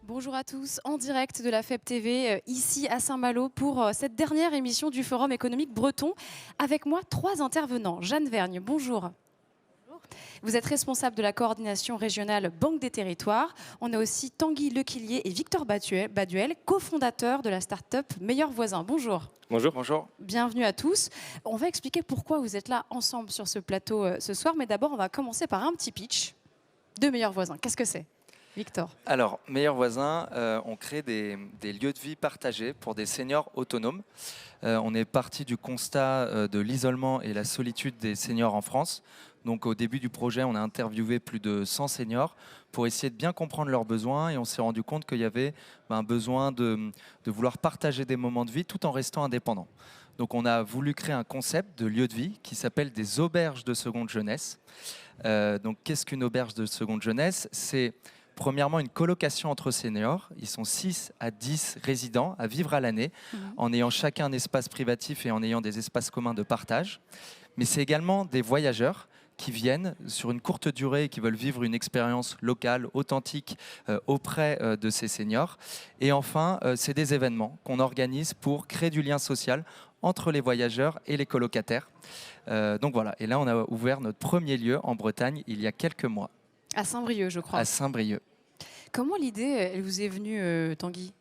Bonjour à tous, en direct de la FEB TV, ici à Saint-Malo pour cette dernière émission du Forum économique breton. Avec moi, 3 intervenants. Jeanne Vergne, bonjour. Vous êtes responsable de la coordination régionale Banque des Territoires. On a aussi Tanguy Lequillier et Victor Baduel, cofondateurs de la start-up Meilleurs Voisins. Bonjour. Bonjour. Bonjour. Bienvenue à tous. On va expliquer pourquoi vous êtes là ensemble sur ce plateau ce soir. Mais d'abord, on va commencer par un petit pitch de Meilleurs Voisins. Qu'est-ce que c'est, Victor? Alors, Meilleurs Voisins, on crée des lieux de vie partagés pour des seniors autonomes. On est parti du constat de l'isolement et la solitude des seniors en France. Donc au début du projet, on a interviewé plus de 100 seniors pour essayer de bien comprendre leurs besoins et on s'est rendu compte qu'il y avait un besoin de vouloir partager des moments de vie tout en restant indépendant. Donc on a voulu créer un concept de lieu de vie qui s'appelle des auberges de seconde jeunesse. Donc qu'est-ce qu'une auberge de seconde jeunesse? C'est premièrement une colocation entre seniors. Ils sont 6 à 10 résidents à vivre à l'année en ayant chacun un espace privatif et en ayant des espaces communs de partage. Mais c'est également des voyageurs qui viennent sur une courte durée et qui veulent vivre une expérience locale, authentique auprès de ces seniors. Et enfin, c'est des événements qu'on organise pour créer du lien social entre les voyageurs et les colocataires. Donc voilà, et là on a ouvert notre premier lieu en Bretagne il y a quelques mois. À Saint-Brieuc, je crois. À Saint-Brieuc. Comment l'idée, elle vous est venue, Tanguy?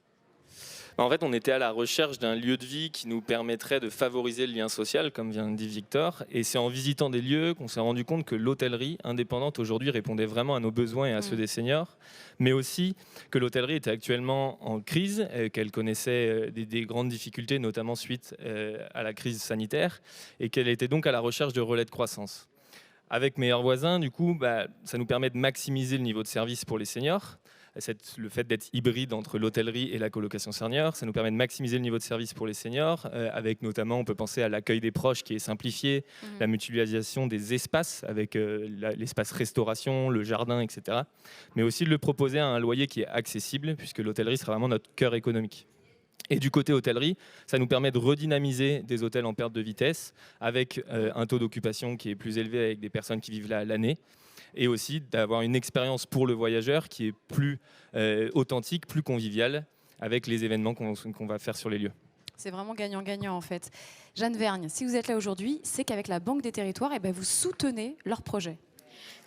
En fait, on était à la recherche d'un lieu de vie qui nous permettrait de favoriser le lien social, comme vient de dire Victor. Et c'est en visitant des lieux qu'on s'est rendu compte que l'hôtellerie indépendante aujourd'hui répondait vraiment à nos besoins et à ceux des seniors, mais aussi que l'hôtellerie était actuellement en crise, qu'elle connaissait des grandes difficultés, notamment suite à la crise sanitaire, et qu'elle était donc à la recherche de relais de croissance. Avec Meilleurs Voisins, du coup, ça nous permet de maximiser le niveau de service pour les seniors. Le fait d'être hybride entre l'hôtellerie et la colocation senior, ça nous permet de maximiser le niveau de service pour les seniors, avec notamment, on peut penser à l'accueil des proches qui est simplifié, la mutualisation des espaces avec l'espace restauration, le jardin, etc. Mais aussi de le proposer à un loyer qui est accessible, puisque l'hôtellerie sera vraiment notre cœur économique. Et du côté hôtellerie, ça nous permet de redynamiser des hôtels en perte de vitesse avec un taux d'occupation qui est plus élevé avec des personnes qui vivent là l'année et aussi d'avoir une expérience pour le voyageur qui est plus authentique, plus conviviale avec les événements qu'on va faire sur les lieux. C'est vraiment gagnant-gagnant en fait. Jeanne Vergne, si vous êtes là aujourd'hui, c'est qu'avec la Banque des Territoires, vous soutenez leur projet.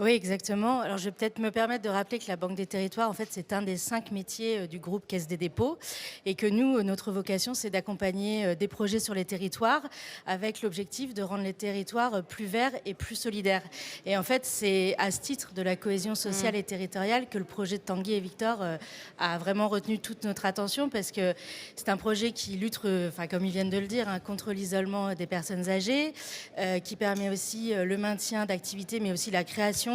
Oui, exactement. Alors, je vais peut-être me permettre de rappeler que la Banque des Territoires, en fait, c'est un des 5 métiers du groupe Caisse des dépôts et que nous, notre vocation, c'est d'accompagner des projets sur les territoires avec l'objectif de rendre les territoires plus verts et plus solidaires. Et en fait, c'est à ce titre de la cohésion sociale et territoriale que le projet de Tanguy et Victor a vraiment retenu toute notre attention parce que c'est un projet qui lutte, comme ils viennent de le dire, contre l'isolement des personnes âgées, qui permet aussi le maintien d'activités, mais aussi la création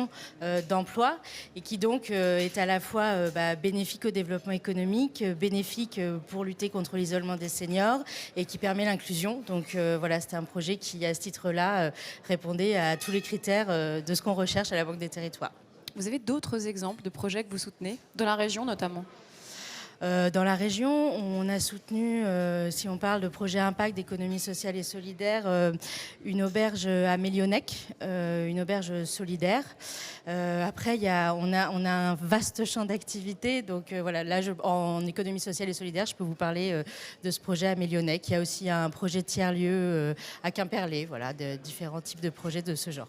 d'emplois et qui donc est à la fois bénéfique au développement économique, bénéfique pour lutter contre l'isolement des seniors et qui permet l'inclusion. Donc voilà, c'était un projet qui, à ce titre-là, répondait à tous les critères de ce qu'on recherche à la Banque des Territoires. Vous avez d'autres exemples de projets que vous soutenez, dans la région notamment? Dans la région, on a soutenu, si on parle de projet impact d'économie sociale et solidaire, une auberge à Mélionec, une auberge solidaire. Après, on a un vaste champ d'activité. Donc voilà, là, en économie sociale et solidaire, je peux vous parler de ce projet à Mélionec. Il y a aussi un projet de tiers-lieu à Quimperlé, voilà, de différents types de projets de ce genre.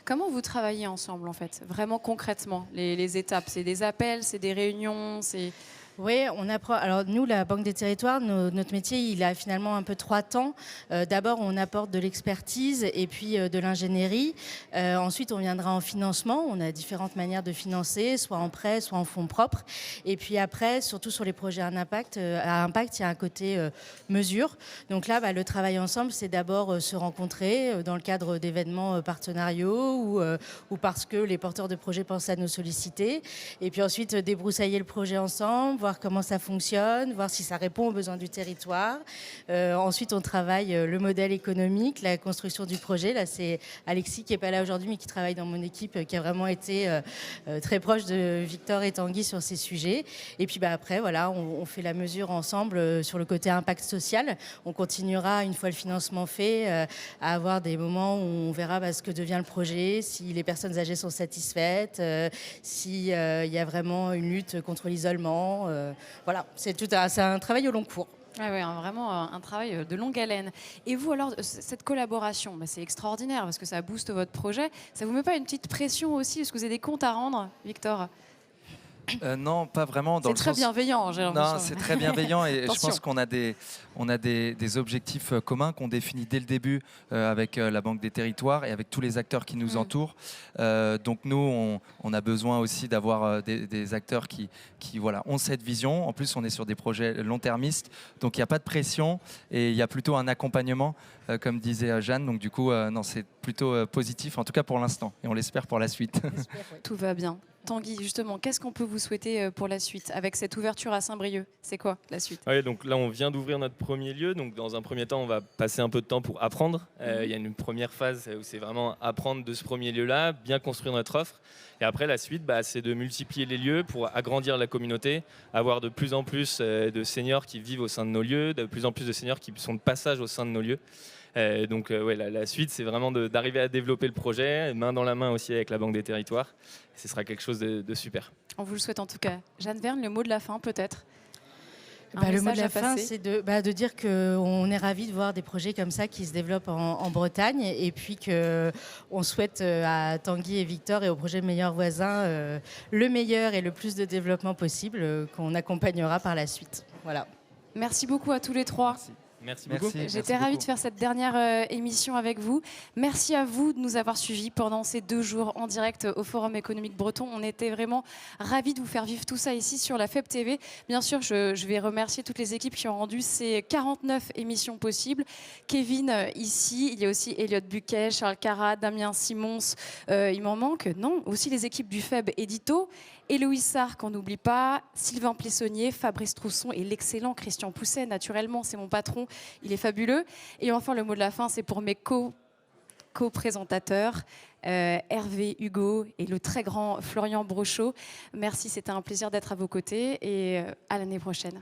Comment vous travaillez ensemble en fait, vraiment concrètement, les étapes? C'est des appels, c'est des réunions, c'est... Oui, on apprend. Alors nous, la Banque des Territoires, notre métier, il a finalement un peu 3 temps. D'abord, on apporte de l'expertise et puis de l'ingénierie. Ensuite, on viendra en financement. On a différentes manières de financer, soit en prêt, soit en fonds propres. Et puis après, surtout sur les projets à impact, il y a un côté mesure. Donc là, le travail ensemble, c'est d'abord se rencontrer dans le cadre d'événements partenariaux ou parce que les porteurs de projets pensent à nous solliciter. Et puis ensuite, débroussailler le projet ensemble, voir comment ça fonctionne, voir si ça répond aux besoins du territoire. Ensuite, on travaille le modèle économique, la construction du projet. Là, c'est Alexis qui n'est pas là aujourd'hui, mais qui travaille dans mon équipe, qui a vraiment été très proche de Victor et Tanguy sur ces sujets. Et puis après, voilà, on fait la mesure ensemble sur le côté impact social. On continuera, une fois le financement fait, à avoir des moments où on verra ce que devient le projet, si les personnes âgées sont satisfaites, s'il y a vraiment une lutte contre l'isolement. Voilà, c'est un travail au long cours. Ah ouais, vraiment un travail de longue haleine. Et vous, alors, cette collaboration, bah, c'est extraordinaire parce que ça booste votre projet. Ça vous met pas une petite pression aussi parce que vous avez des comptes à rendre, Victor? Non, pas vraiment. C'est très bienveillant, j'ai l'impression. Non, c'est très bienveillant et je Attention. pense qu'on a des objectifs communs qu'on définit dès le début avec la Banque des Territoires et avec tous les acteurs qui nous entourent. Donc nous, on a besoin aussi d'avoir des acteurs qui voilà, ont cette vision. En plus, on est sur des projets long-termistes, donc il n'y a pas de pression et il y a plutôt un accompagnement, comme disait Jeanne. Donc du coup, non, c'est plutôt positif, en tout cas pour l'instant, et on l'espère pour la suite. Tout va bien. Tanguy, justement, qu'est-ce qu'on peut vous souhaiter pour la suite avec cette ouverture à Saint-Brieuc? C'est quoi la suite? Oui, donc là, on vient d'ouvrir notre premier lieu. Donc, dans un premier temps, on va passer un peu de temps pour apprendre. Il y a une première phase où c'est vraiment apprendre de ce premier lieu-là, bien construire notre offre. Et après, la suite, c'est de multiplier les lieux pour agrandir la communauté, avoir de plus en plus de seniors qui vivent au sein de nos lieux, de plus en plus de seniors qui sont de passage au sein de nos lieux. Donc la suite, c'est vraiment d'arriver à développer le projet, main dans la main aussi avec la Banque des Territoires. Et ce sera quelque chose de super. On vous le souhaite en tout cas. Jeanne Verne, le mot de la fin peut-être? Le mot de la fin, c'est de dire qu'on est ravis de voir des projets comme ça qui se développent en Bretagne et puis qu'on souhaite à Tanguy et Victor et au projet Meilleurs Voisins le meilleur et le plus de développement possible qu'on accompagnera par la suite. Voilà. Merci beaucoup à tous les trois. Merci beaucoup. J'étais ravie de faire cette dernière émission avec vous. Merci à vous de nous avoir suivis pendant ces 2 jours en direct au Forum économique breton. On était vraiment ravis de vous faire vivre tout ça ici sur la FEB TV. Bien sûr, je vais remercier toutes les équipes qui ont rendu ces 49 émissions possibles. Kevin, ici, il y a aussi Elliot Buquet, Charles Carrat, Damien Simons. Il m'en manque, non, aussi les équipes du FEB Édito. Héloïse Sarr, qu'on n'oublie pas, Sylvain Plessonnier, Fabrice Trousson et l'excellent Christian Pousset. Naturellement, c'est mon patron, il est fabuleux. Et enfin, le mot de la fin, c'est pour mes co-présentateurs, Hervé Hugo et le très grand Florian Brochot. Merci, c'était un plaisir d'être à vos côtés et à l'année prochaine.